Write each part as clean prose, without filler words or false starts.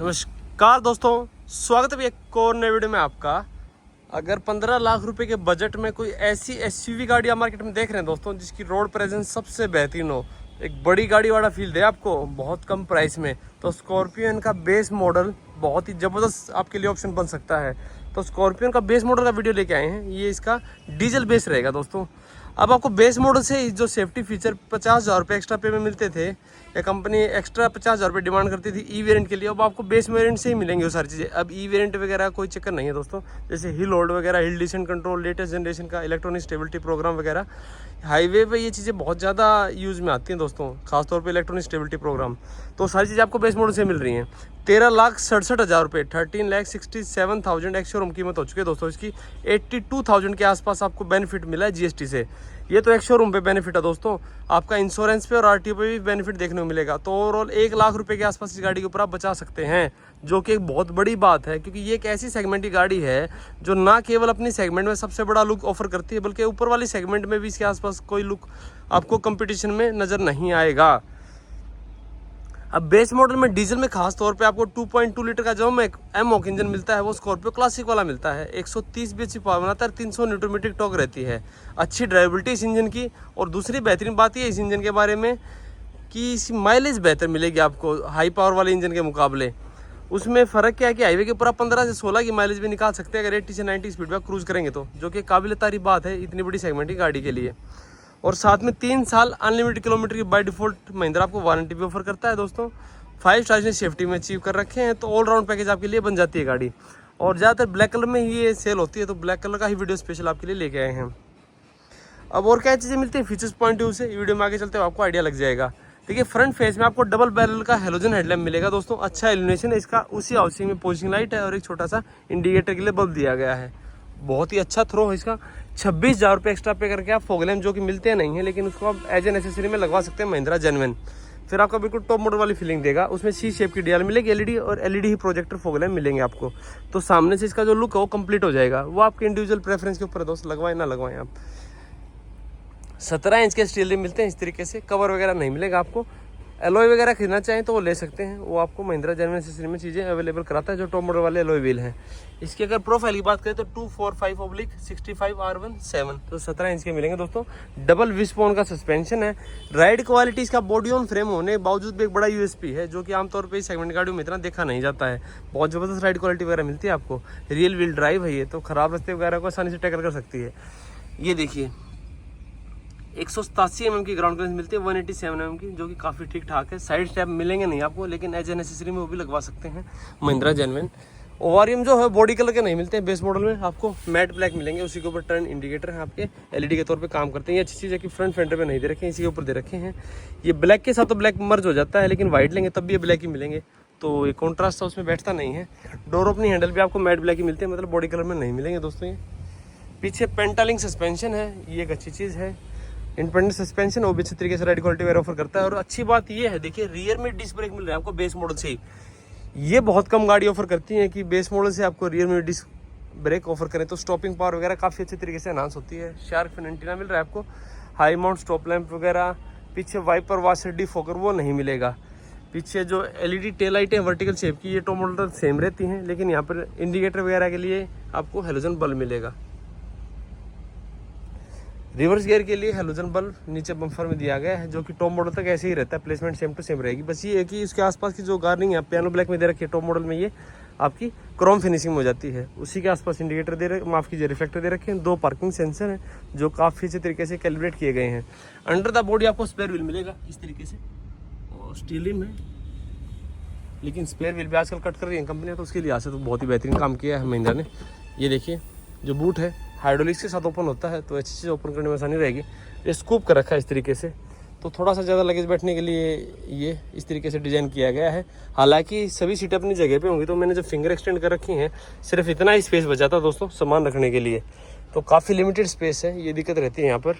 नमस्कार दोस्तों, स्वागत है एक और नए वीडियो में आपका। अगर 15 लाख रुपए के बजट में कोई ऐसी एसयूवी गाड़ी आप मार्केट में देख रहे हैं दोस्तों, जिसकी रोड प्रेजेंस सबसे बेहतरीन हो, एक बड़ी गाड़ी वाला फील दे आपको बहुत कम प्राइस में, तो स्कॉर्पियन का बेस मॉडल बहुत ही ज़बरदस्त आपके लिए ऑप्शन बन सकता है। तो स्कॉर्पियन का बेस मॉडल का वीडियो लेके आए हैं। ये इसका डीजल बेस रहेगा दोस्तों। अब आपको बेस मॉडल से जो सेफ्टी फीचर 50,000 रुपये एक्स्ट्रा पे में मिलते थे, या कंपनी एक्स्ट्रा 50,000 रुपये डिमांड करती थी ई वेरिएंट के लिए, अब आपको बेस वेरिएंट से ही मिलेंगे वो सारी चीज़ें। अब ई वेरिएंट वगैरह कोई चक्कर नहीं है दोस्तों। जैसे हिल होल्ड वगैरह, hill descent control, latest generation का इलेक्ट्रॉनिक स्टेबिलिटी प्रोग्राम वगैरह, हाईवे पे ये चीज़ें बहुत ज़्यादा यूज़ में आती हैं दोस्तों, खासतौर पे इलेक्ट्रॉनिक स्टेबिलिटी प्रोग्राम। तो सारी चीज़ें आपको बेस मॉडल से मिल रही हैं। 13,67,000 रुपये, 13,67,000 एक्स शोरूम कीमत हो चुकी है दोस्तों इसकी। 82,000 के आसपास आपको बेनिफिट मिला है जीएसटी से। ये तो एक शोरूम पे बेनिफिट है दोस्तों। आपका इंश्योरेंस पे और आरटीओ पे भी बेनिफिट देखने को मिलेगा। तो ओवरऑल 1 लाख रुपए के आसपास इस गाड़ी के ऊपर आप बचा सकते हैं, जो कि एक बहुत बड़ी बात है, क्योंकि ये एक ऐसी सेगमेंट की गाड़ी है जो ना केवल अपनी सेगमेंट में सबसे बड़ा लुक ऑफर करती है, बल्कि ऊपर वाली सेगमेंट में भी इसके आसपास कोई लुक आपको कंपटीशन में नज़र नहीं आएगा। अब बेस मॉडल में डीजल में खास तौर पे आपको 2.2 लीटर का जो एमॉक इंजन मिलता है, वो स्कॉर्पियो क्लासिक वाला मिलता है। 130 bhp पावर बनाता है, 300 न्यूटन मीटर टॉर्क रहती है। अच्छी ड्राइविलिटी इस इंजन की। और दूसरी बेहतरीन बात ये इस इंजन के बारे में कि इसकी माइलेज बेहतर मिलेगी आपको हाई पावर वाले इंजन के मुकाबले। उसमें फ़र्क क्या है कि हाईवे के ऊपर आप 15 से 16 की माइलेज भी निकाल सकते हैं अगर 80 से 90 स्पीड पर क्रूज करेंगे तो, जो कि काबिल तारीफ बात है इतनी बड़ी सेगमेंट की गाड़ी के लिए। और साथ में 3 साल अनलिमिटेड किलोमीटर की बाय डिफॉल्ट महिंद्रा आपको वारंटी भी ऑफर करता है दोस्तों। 5 स्टार ने सेफ्टी में अचीव कर रखे हैं, तो ऑलराउंड पैकेज आपके लिए बन जाती है गाड़ी। और ज़्यादातर ब्लैक कलर में ही ये सेल होती है, तो ब्लैक कलर का ही वीडियो स्पेशल आपके लिए लेके आए हैं। अब और क्या चीज़ें मिलती हैं फीचर्स पॉइंट व्यू से, वीडियो में आगे चलते हुए आपको आइडिया लग जाएगा। देखिए, फ्रंट फेस में आपको डबल बैरल का हेलोजन हेडलैम्प मिलेगा दोस्तों। अच्छा इल्यूमिनेशन है इसका। उसी हाउसिंग में पोजिशनिंग लाइट है और एक छोटा सा इंडिकेटर के लिए बल्ब दिया गया है। बहुत ही अच्छा थ्रो है इसका। 26,000 रुपये एक्स्ट्रा पे करके आप फॉग लैम्प, जो कि मिलते नहीं है, लेकिन उसको आप एज एन एसेसरी में लगवा सकते हैं महिंद्रा जेन्युइन। फिर आपका बिल्कुल टॉप मॉडल वाली फीलिंग देगा। उसमें सी शेप की डीआर मिलेगी एलईडी, और एलईडी ही प्रोजेक्टर फॉग लैम्प मिलेंगे आपको। तो सामने से इसका जो लुक है वो कंप्लीट हो जाएगा। वो आपके इंडिविजुअल प्रेफरेंस के ऊपर है दोस्त, लगवाएं ना लगवाएं आप। 17 इंच के स्टील रिम मिलते हैं इस तरीके से। कवर वगैरह नहीं मिलेगा आपको। एलॉय वगैरह खरीदना चाहें तो वो ले सकते हैं, वो आपको महिंद्रा जेन्युइन एसेसरी में चीज़ें अवेलेबल कराता है, जो टॉप मॉडल वाले एलॉय व्हील हैं। इसकी अगर प्रोफाइल की बात करें तो 245/65R17, तो 17 इंच के मिलेंगे दोस्तों। डबल विस्पोन का सस्पेंशन है। राइड क्वालिटी इसका बॉडी ऑन फ्रेम होने के बावजूद भी एक बड़ा यूएसपी है, जो कि आमतौर पर सेगमेंट गाड़ियों में इतना देखा नहीं जाता है। बहुत ज़बरदस्त राइड क्वालिटी वगैरह मिलती है आपको। रियल व्हील ड्राइव है ये, तो ख़राब रास्ते वगैरह को आसानी से टैकल कर सकती है। ये देखिए, 187 mm की ग्राउंड क्लियरेंस मिलती है, 187 mm की, जो कि काफ़ी ठीक ठाक है। साइड स्टेप मिलेंगे नहीं आपको, लेकिन एज एन एसेसरी में वो भी लगवा सकते हैं महिंद्रा जेन्युइन। ओआरएम जो है बॉडी कलर के नहीं मिलते हैं बेस मॉडल में, आपको मैट ब्लैक मिलेंगे। उसी के ऊपर टर्न इंडिकेटर हैं आपके एलईडी के तौर पे काम करते हैं। ये अच्छी चीज़ है कि फ्रंट फेंडर पे नहीं दे रखे हैं, इसी के ऊपर दे रखे हैं। ये ब्लैक के साथ तो ब्लैक मर्ज हो जाता है, लेकिन वाइट लेंगे तब भी ये ब्लैक ही मिलेंगे, तो ये कॉन्ट्रास्ट उसमें बैठता नहीं है। डोर ओपनिंग हैंडल भी आपको मैट ब्लैक ही मिलते हैं, मतलब बॉडी कलर में नहीं मिलेंगे दोस्तों। ये पीछे पेंटालिंग सस्पेंशन है, ये एक अच्छी चीज़ है। इंडिपेंडेंट सस्पेंशन वो भी अच्छे तरीके से राइड क्वालिटी वगैरह ऑफर करता है। और अच्छी बात ये है, देखिए, रियर में डिस्क ब्रेक मिल रहा है आपको बेस मॉडल से ही। ये बहुत कम गाड़ी ऑफर करती है कि बेस मॉडल से आपको रियर में डिस्क ब्रेक ऑफर करें, तो स्टॉपिंग पावर वगैरह काफ़ी अच्छे तरीके से एनहांस होती है। शार्क फिन एंटीना मिल रहा है आपको। हाई माउंट स्टॉप लैंप वगैरह, पीछे वाइपर वाशर डिफॉगर वो नहीं मिलेगा। पीछे जो एलईडी टेल लाइट है वर्टिकल शेप की, ये टॉप मॉडल सेम रहती हैं, लेकिन यहाँ पर इंडिकेटर वगैरह के लिए आपको हेलोजन बल्ब मिलेगा। रिवर्स गियर के लिए हेलोजन बल्ब नीचे बम्फर में दिया गया है, जो कि टॉप मॉडल तक ऐसे ही रहता है, प्लेसमेंट सेम टू सेम रहेगी। बस ये है कि इसके आसपास की जो गार्निंग है पियानो ब्लैक में दे रखी है टॉप मॉडल में, ये आपकी क्रोम फिनिशिंग में हो जाती है। उसी के आसपास इंडिकेटर रिफ्लेक्टर दे रखे हैं। 2 पार्किंग सेंसर हैं, जो काफ़ी अच्छे तरीके से कैलिब्रेट किए गए हैं। अंडर द बॉडी आपको स्पेयर व्हील मिलेगा इस तरीके से, और स्टील रिम है, लेकिन स्पेयर व्हील भी आजकल कट कर रही है कंपनियाँ, तो उसके लिहाज से तो बहुत ही बेहतरीन काम किया है महिंद्रा ने। ये देखिए, जो बूट है हाइड्रोलिक्स के साथ ओपन होता है, तो अच्छी चीज़ ओपन करने में आसानी रहेगी। ये स्कूप कर रखा है इस तरीके से, तो थोड़ा सा ज़्यादा लगेज बैठने के लिए ये इस तरीके से डिज़ाइन किया गया है। हालांकि सभी सीटें अपनी जगह पे होंगी, तो मैंने जब फिंगर एक्सटेंड कर रखी हैं, सिर्फ इतना ही स्पेस बचा था दोस्तों सामान रखने के लिए, तो काफ़ी लिमिटेड स्पेस है, ये दिक्कत रहती है यहाँ पर।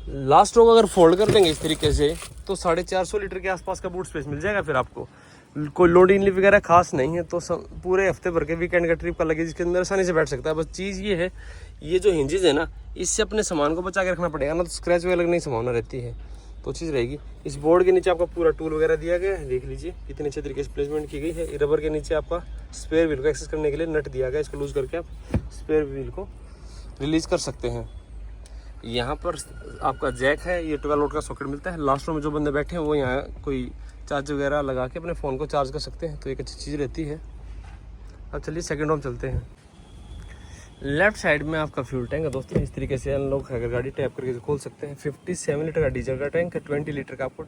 लास्ट रो अगर फोल्ड कर देंगे इस तरीके से, तो 450 लीटर के आसपास का बूट स्पेस मिल जाएगा। फिर आपको कोई लोडिंग लिफ्ट वगैरह खास नहीं है, तो पूरे हफ्ते भर के वीकेंड का ट्रिप का लगेज इसके अंदर आसानी से बैठ सकता है। बस चीज़ ये है, ये जो हिंजेस है ना, इससे अपने सामान को बचा के रखना पड़ेगा ना, तो स्क्रैच वगैरह लगने की संभावना रहती है। तो चीज़ रहेगी। इस बोर्ड के नीचे आपका पूरा टूल वगैरह दिया गया है, देख लीजिए कितने अच्छे तरीके से प्लेसमेंट की गई है। रबर के नीचे आपका स्पेयर व्हील को एक्सेस करने के लिए नट दिया गया है, इसको लूज करके आप स्पेयर व्हील को रिलीज़ कर सकते हैं। यहाँ पर आपका जैक है, ये 12 वोल्ट का सॉकेट मिलता है। लास्ट रो में जो बंदे बैठे हैं वो यहाँ कोई चार्ज वगैरह लगा के अपने फ़ोन को चार्ज कर सकते हैं, तो एक अच्छी चीज़ रहती है। अब चलिए सेकंड रो में चलते हैं। लेफ्ट साइड में आपका फ्यूल टैंक है दोस्तों, इस तरीके से अनलॉक अगर गाड़ी टैप करके खोल सकते हैं। 57 लीटर का डीजल का टैंक है, 20 लीटर का आपको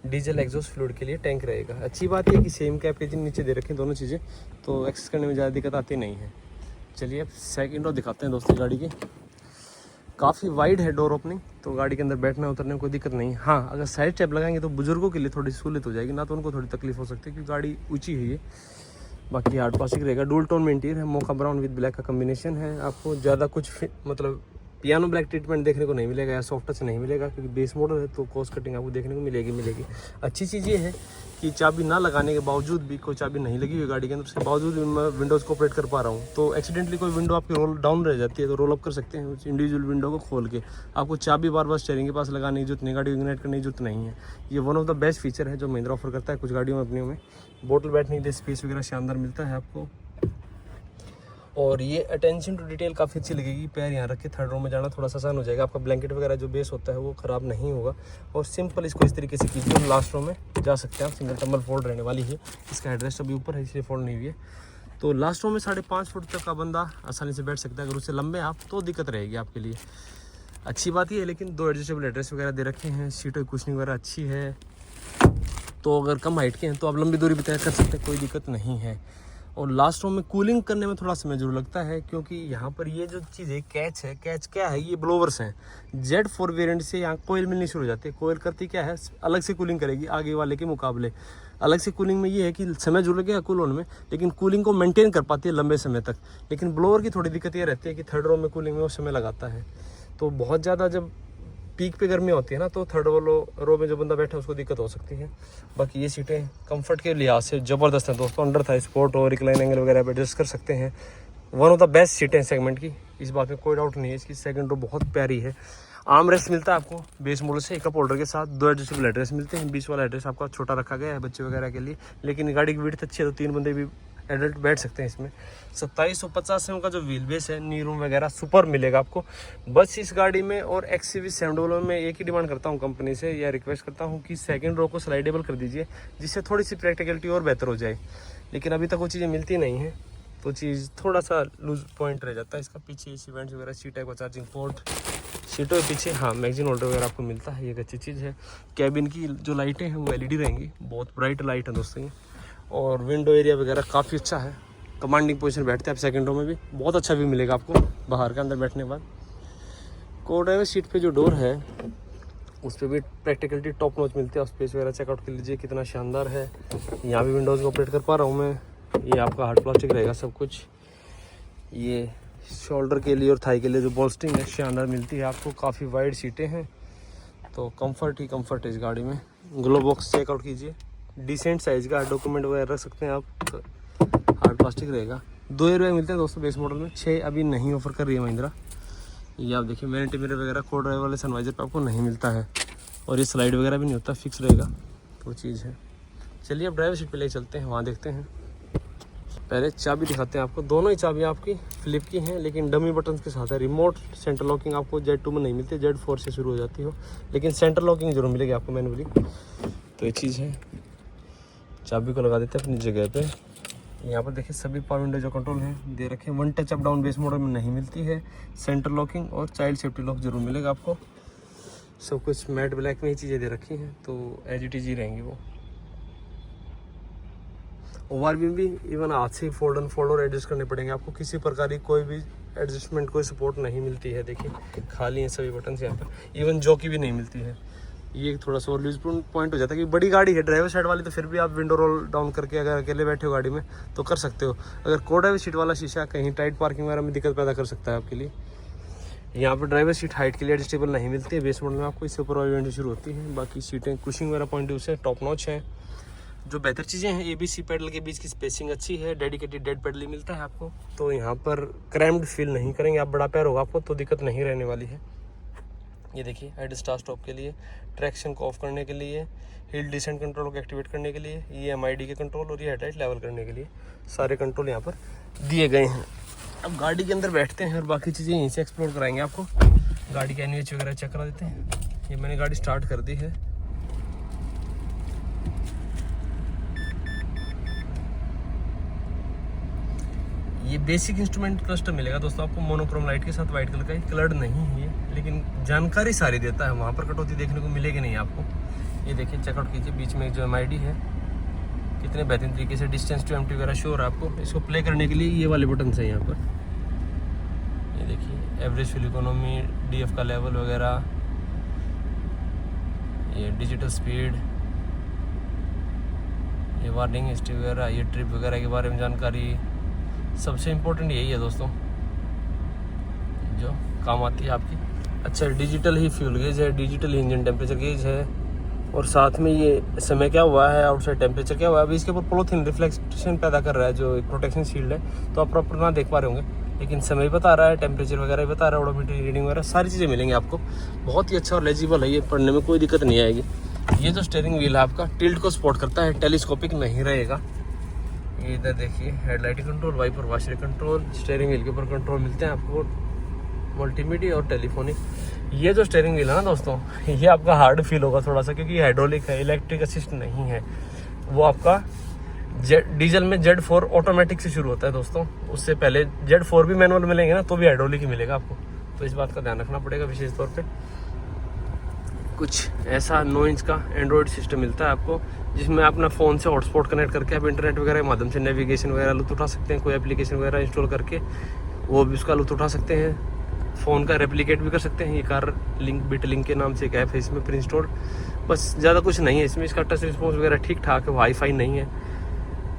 डीजल एग्जॉस्ट फ्लूइड के लिए टैंक रहेगा। अच्छी बात है कि सेम कैप के नीचे दे रखें दोनों चीज़ें, तो एक्सेस करने में ज़्यादा दिक्कत आती नहीं है। चलिए अब सेकंड रो दिखाते हैं दोस्तों। गाड़ी की काफ़ी वाइड है डोर ओपनिंग, तो गाड़ी के अंदर बैठने उतरने में कोई दिक्कत नहीं। हाँ, अगर साइड स्टेप लगाएंगे तो बुजुर्गों के लिए थोड़ी सहूलियत हो जाएगी, ना तो उनको थोड़ी तकलीफ हो सकती है क्योंकि गाड़ी ऊंची है ये। बाकी हार्ड प्लास्टिक रहेगा, डुअल टोन में इंटीरियर है, मोका ब्राउन विद ब्लैक का कॉम्बिनेशन है। आपको ज़्यादा कुछ मतलब पियानो ब्लैक ट्रीटमेंट देखने को नहीं मिलेगा या सॉफ्ट टच नहीं मिलेगा क्योंकि बेस मॉडल है, तो कॉस्ट कटिंग आपको देखने को मिलेगी। अच्छी चीज़ ये है कि चाबी ना लगाने के बावजूद भी, कोई चाबी नहीं लगी हुई गाड़ी के अंदर, उसके बावजूद भी मैं विंडोज़ को ऑपरेट कर पा रहा हूँ। तो एक्सीडेंटली कोई विंडो आपकी रोल डाउन रह जाती है तो रोल अप कर सकते हैं उस इंडिविजुअल विंडो को खोल के। आपको चाबी बार बार स्टीयरिंग के पास लगाने की जरूरत नहीं, गाड़ी इग्नाइट करने की जरूरत नहीं है। ये one of the best feature है जो महिंद्रा ऑफर करता है कुछ गाड़ियों में अपनी में। बोतल बैठने के लिए स्पेस वगैरह शानदार मिलता है आपको। और ये अटेंशन टू डिटेल काफ़ी अच्छी लगेगी। पैर यहाँ रख के थर्ड रो में जाना थोड़ा सा आसान हो जाएगा, आपका ब्लैंकेट वगैरह जो बेस होता है वो ख़राब नहीं होगा। और सिंपल इसको इस तरीके से कीजिए, तो लास्ट रो में जा सकते हैं आप। सिंगल टम्बल फोल्ड रहने वाली है, इसका एड्रेस अभी ऊपर है इसलिए फोल्ड नहीं हुई है। तो लास्ट रो में 5.5 फुट तक का बंदा आसानी से बैठ सकता है। अगर उससे लंबे आप तो दिक्कत रहेगी आपके लिए। अच्छी बात ही है, लेकिन 2 एडजस्टेबल एड्रेस वगैरह दे रखे हैं, सीटों की कुशनिंग वगैरह अच्छी है। तो अगर कम हाइट के हैं तो आप लंबी दूरी भी तय कर सकते हैं, कोई दिक्कत नहीं है। और लास्ट रो में कूलिंग करने में थोड़ा समय जरूर लगता है क्योंकि यहाँ पर ये जो चीज़ है कैच है, कैच क्या है, ये ब्लोवर्स हैं। Z4 वेरिएंट से यहाँ कोयल मिलनी शुरू हो जाती है। कोयल करती क्या है, अलग से कूलिंग करेगी आगे वाले के मुकाबले। अलग से कूलिंग में ये है कि समय जरूर लगेगा कूल होने में, लेकिन कूलिंग को मेंटेन कर पाती है लंबे समय तक। लेकिन ब्लोअर की थोड़ी दिक्कत ये रहती है कि थर्ड रो में कूलिंग में वो समय लगाता है। तो बहुत ज़्यादा जब पीक पे गर्मी होती है ना, तो थर्ड रो में जो बंदा बैठा है उसको दिक्कत हो सकती है। बाकी ये सीटें कंफर्ट के लिहाज से ज़बरदस्त हैं दोस्तों। अंडर था स्पोर्ट और रिक्लाइन एंगल वगैरह पे एडजस्ट कर सकते हैं। वन ऑफ द बेस्ट सीटें सेगमेंट की, इस बात में कोई डाउट नहीं है। इसकी सेकंड रो बहुत प्यारी है। आर्म रेस्ट मिलता है आपको बेस मॉडल से, एक कप होल्डर के साथ। 2 एडजस्टेबल एड्रेस मिलते हैं, बीच वाला एड्रेस आपका छोटा रखा गया है बच्चे वगैरह के लिए, लेकिन गाड़ी की विड्थ अच्छी है तो 3 बंदे भी एडल्ट बैठ सकते हैं इसमें। 2750 का जो व्हील बेस है, नी रूम वगैरह सुपर मिलेगा आपको। बस इस गाड़ी में और XCV 700 में एक ही डिमांड करता हूँ कंपनी से, या रिक्वेस्ट करता हूँ कि सेकंड रो को स्लाइडेबल कर दीजिए, जिससे थोड़ी सी प्रैक्टिकलिटी और बेहतर हो जाए। लेकिन अभी तक वो चीज़ें मिलती नहीं हैं, तो चीज़ थोड़ा सा लूज पॉइंट रह जाता है। इसका पीछे इवेंट्स वगैरह, सी टाइप का चार्जिंग पोर्ट, सीटों के पीछे हाँ मैगजीन होल्डर वगैरह आपको मिलता है, ये एक अच्छी चीज़ है। कैबिन की जो लाइटें हैं वो LED रहेंगी, बहुत ब्राइट लाइट है दोस्तों ये। और विंडो एरिया वगैरह काफ़ी अच्छा है, कमांडिंग पोजीशन बैठते हैं आप सेकंड रो में भी, बहुत अच्छा व्यू मिलेगा आपको बाहर के अंदर बैठने के बाद। को ड्राइवर सीट पे जो डोर है उस पर भी प्रैक्टिकलिटी टॉप नॉच मिलती है। और स्पेस वगैरह चेकआउट कर लीजिए कितना शानदार है। यहाँ भी विंडोज़ को ऑपरेट कर पा रहा हूँ मैं। ये आपका हार्ड प्लास्टिक रहेगा सब कुछ। ये शोल्डर के लिए और थाई के लिए जो बोल्स्टिंग है शानदार मिलती है आपको। काफ़ी वाइड सीटें हैं, तो कंफर्ट ही कंफर्ट है इस गाड़ी में। ग्लो बॉक्स चेकआउट कीजिए, डिसेंट साइज़ का, डॉक्यूमेंट वगैरह रख सकते हैं आप। हार्ड प्लास्टिक रहेगा। 2 एयरबैग मिलते हैं दोस्तों बेस मॉडल में, 6 अभी नहीं ऑफर कर रही है महिंद्रा। ये आप देखिए वैनिटी मिरर वगैरह को ड्राइवर वाले सनवाइजर पे आपको नहीं मिलता है, और ये स्लाइड वगैरह भी नहीं होता, फिक्स रहेगा, वो चीज़ है। चलिए अब ड्राइवर सीट पे ले चलते हैं, वहाँ देखते हैं। पहले चाबी दिखाते हैं आपको। दोनों ही चाबी आपकी फ्लिप की हैं, लेकिन डमी बटन के साथ है। रिमोट सेंटर लॉकिंग आपको Z2 में नहीं मिलती, Z4 से शुरू हो जाती हो, लेकिन सेंटर लॉकिंग जरूर मिलेगी आपको मैनुअली। तो ये चीज़ है। चाबी को लगा देते हैं अपनी जगह पे। यहाँ पर देखिए सभी पावर विंडो जो कंट्रोल हैं दे रखे हैं। 1 touch up down base model में नहीं मिलती है। सेंटर लॉकिंग और चाइल्ड सेफ्टी लॉक जरूर मिलेगा आपको। सब कुछ मैट ब्लैक में ही चीज़ें दे रखी हैं, तो एज रहेंगी वो। ओवरव्यू भी इवन हाथ से फोल्ड और एडजस्ट करने पड़ेंगे आपको। किसी प्रकार की कोई भी एडजस्टमेंट, कोई सपोर्ट नहीं मिलती है। देखिए खाली हैं सभी बटन यहाँ पर, इवन जॉकी भी नहीं मिलती है। ये थोड़ा सा और लूज पॉइंट हो जाता है कि बड़ी गाड़ी है ड्राइवर साइड वाली, तो फिर भी आप विंडो रोल डाउन करके अगर अकेले बैठे हो गाड़ी में तो कर सकते हो। अगर को ड्राइवर सीट वाला शीशा कहीं टाइट पार्किंग वगैरह में दिक्कत पैदा कर सकता है आपके लिए। यहाँ पर ड्राइवर सीट हाइट के लिए एडजस्टेबल नहीं मिलती है बेस मॉडल में आपको, इससे ऊपर वाली विंडो शुरू होती है। बाकी सीटें कुशिंग वगैरह पॉइंट ऑफ से टॉप नॉच है। जो बेहतर चीज़ें हैं, ABC पैडल के बीच की स्पेसिंग अच्छी है, डेडिकेटेड डेड पैडल ही मिलता है आपको, तो यहाँ पर क्रैम्ड फील नहीं करेंगे आप। बड़ा पैर होगा आपको तो दिक्कत नहीं रहने वाली है। ये देखिए हाइड स्टार स्टॉप के लिए, ट्रैक्शन को ऑफ करने के लिए, हिल डिसेंट कंट्रोल को एक्टिवेट करने के लिए, ये MID के कंट्रोल और ये हेडलाइट लेवल करने के लिए सारे कंट्रोल यहाँ पर दिए गए हैं। अब गाड़ी के अंदर बैठते हैं और बाकी चीज़ें यहीं से एक्सप्लोर कराएंगे आपको। गाड़ी का NVH वगैरह चेक करा देते हैं। ये मैंने गाड़ी स्टार्ट कर दी है। ये बेसिक इंस्ट्रूमेंट क्लस्टर मिलेगा दोस्तों आपको मोनोक्रोम लाइट के साथ, वाइट कलर का। ये कलर्ड नहीं है लेकिन जानकारी सारी देता है, वहाँ पर कटौती देखने को मिलेगी नहीं आपको। ये देखिए चेकआउट कीजिए, बीच में जो MID है कितने बेहतरीन तरीके से डिस्टेंस टू एम्प्टी वगैरह शो हो रहा है आपको। इसको प्ले करने के लिए ये वाले बटन है यहाँ पर। ये देखिए एवरेज फ्यूल इकोनॉमी, DF का लेवल वगैरह, ये डिजिटल स्पीड, ये वार्निंग हिस्ट्री वगैरह, ये ट्रिप वगैरह के बारे में जानकारी। सबसे इम्पोर्टेंट यही है दोस्तों जो काम आती है आपकी। अच्छा, डिजिटल ही फ्यूल गेज है, डिजिटल ही इंजन टेम्परेचर गेज है, और साथ में ये समय क्या हुआ है, आउटसाइड टेम्परेचर क्या हुआ है। अभी इसके ऊपर पॉलीथिन रिफ्लेक्शन पैदा कर रहा है जो एक प्रोटेक्शन शील्ड है, तो आप प्रॉपर ना देख पा रहे होंगे, लेकिन समय बता रहा है, टेम्परेचर वगैरह बता रहा है, ऑडोमीटर रीडिंग वगैरह सारी चीज़ें मिलेंगी आपको। बहुत ही अच्छा और लेजिबल है, ये पढ़ने में कोई दिक्कत नहीं आएगी। ये जो स्टीयरिंग व्हील है आपका टिल्ट को सपोर्ट करता है, टेलीस्कोपिक नहीं रहेगा। ये इधर देखिए headlight control, wiper washer control, steering wheel के ऊपर कंट्रोल मिलते हैं आपको, मल्टीमीडिया और टेलीफोनिक। ये जो स्टीयरिंग व्हील है ना दोस्तों, ये आपका हार्ड फील होगा थोड़ा सा, क्योंकि हाइड्रोलिक है, इलेक्ट्रिक असिस्ट नहीं है। वो आपका डीजल में Z4 ऑटोमेटिक से शुरू होता है दोस्तों, उससे पहले Z4 भी मैनुअल मिलेंगे ना तो भी हाइड्रोलिक ही मिलेगा आपको, तो इस बात का ध्यान रखना पड़ेगा विशेष तौर पे। कुछ ऐसा 9 इंच का एंड्रॉयड सिस्टम मिलता है आपको, जिसमें अपना फ़ोन से हॉटस्पॉट कनेक्ट करके आप इंटरनेट वगैरह के माध्यम से नेविगेशन वगैरह लुत्फ उठा सकते हैं। कोई एप्लीकेशन वगैरह इंस्टॉल करके वो भी उसका लुत्फ उठा सकते हैं। फ़ोन का रेप्लिकेट भी कर सकते हैं। ये कार लिंक बिट लिंक के नाम से एक ऐप है, इसमें प्री इंस्टॉल्ड, बस ज़्यादा कुछ नहीं है इसमें। इसका टच रिस्पॉन्स वगैरह ठीक ठाक है, वाईफाई नहीं है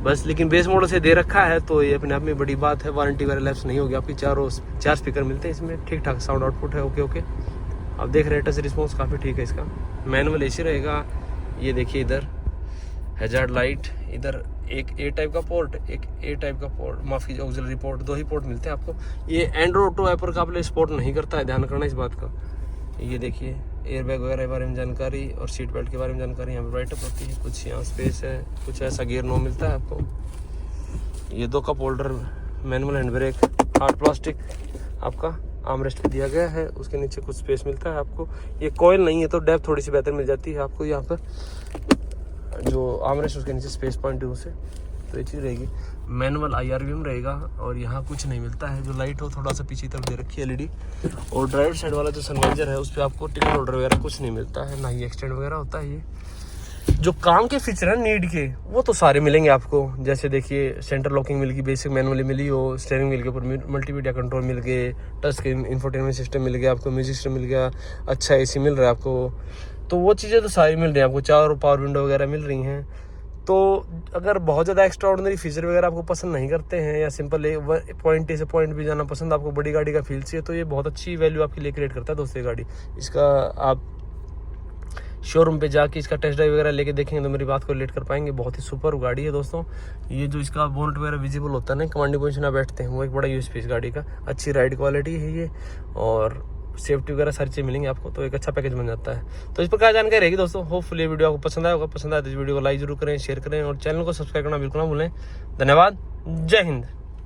बस, लेकिन बेस मॉडल से दे रखा है तो ये अपने आप में बड़ी बात है। वारंटी वगैरह लैप्स नहीं होगी आपकी। 4 स्पीकर मिलते हैं इसमें, ठीक ठाक साउंड आउटपुट है। ओके आप देख रहे हैं टच रिस्पॉन्स काफ़ी ठीक है इसका। मैनुअल AC रहेगा। ये देखिए इधर हैजार्ड लाइट, इधर एक A टाइप का पोर्ट, एक A टाइप का पोर्ट, माफ़ कीजिए ऑक्सिलरी पोर्ट, 2 ही पोर्ट मिलते हैं आपको। ये एंड्रॉइड ऑटो ऐपर का आपने सपोर्ट नहीं करता है, ध्यान रखना इस बात का। ये देखिए एयरबैग वगैरह के बारे में जानकारी और सीट बेल्ट के बारे में जानकारी यहाँ पर राइटअप होती है। कुछ यहाँ स्पेस है, कुछ ऐसा गियर नो मिलता है आपको। ये 2 cup holder, manual hand brake, hard plastic आपका आर्मरेस्ट पे दिया गया है। उसके नीचे कुछ स्पेस मिलता है आपको। ये कॉइल नहीं है तो डेप्थ थोड़ी सी बेहतर मिल जाती है आपको यहाँ पर। जो आर्मरेस्ट उसके नीचे स्पेस पॉइंट है उसे, तो ये चीज़ रहेगी। मैनुअल IRVM रहेगा और यहाँ कुछ नहीं मिलता है। जो लाइट हो थोड़ा सा पीछे तरफ दे रखी है LED, और ड्राइवर साइड वाला जो सनवाइजर है उस पर आपको टिकट होल्डर वगैरह कुछ नहीं मिलता है, ना ही एक्सटेंड वगैरह होता है। ये जो काम के फीचर है नीड के, वो तो सारे मिलेंगे आपको। जैसे देखिए सेंटर लॉकिंग मिल गई, बेसिक मैनुअली मिली हो, स्टीयरिंग व्हील के ऊपर मल्टीमीडिया कंट्रोल मिल गए, टच स्क्रीन इंफोटेनमेंट सिस्टम मिल गया आपको, म्यूजिक सिस्टम मिल गया, अच्छा AC मिल रहा है आपको। तो वो चीज़ें तो सारी मिल रही हैं आपको। 4 पावर विंडो वगैरह मिल रही हैं। तो अगर बहुत ज़्यादा एक्स्ट्रा ऑर्डिनरी फीचर वगैरह आपको पसंद नहीं करते हैं, या सिंपल पॉइंट A से पॉइंट B जाना पसंद, आपको बड़ी गाड़ी का फील चाहिए, तो ये बहुत अच्छी वैल्यू आपके लिए क्रिएट करता है दोस्तों। गाड़ी इसका आप शोरूम पे जाके इसका टेस्ट ड्राइव वगैरह लेके देखेंगे तो मेरी बात को रिलेट कर पाएंगे। बहुत ही सुपर गाड़ी है दोस्तों। ये जो इसका बोनट वगैरह विजिबल होता है ना, कमांडिंग पोजीशन में बैठते हैं, वो एक बड़ा USP इस गाड़ी का। अच्छी राइड क्वालिटी है ये, और सेफ्टी वगैरह सारी चीज़ मिलेंगी आपको, तो एक अच्छा पैकेज बन जाता है। तो इस पर क्या जानकारी रहेगी दोस्तों। होपफुली ये वीडियो आपको पसंद आया होगा। पसंद आया तो इस वीडियो को लाइक जरूर करें, शेयर करें, और चैनल को सब्सक्राइब करना बिल्कुल ना भूलें। धन्यवाद, जय हिंद।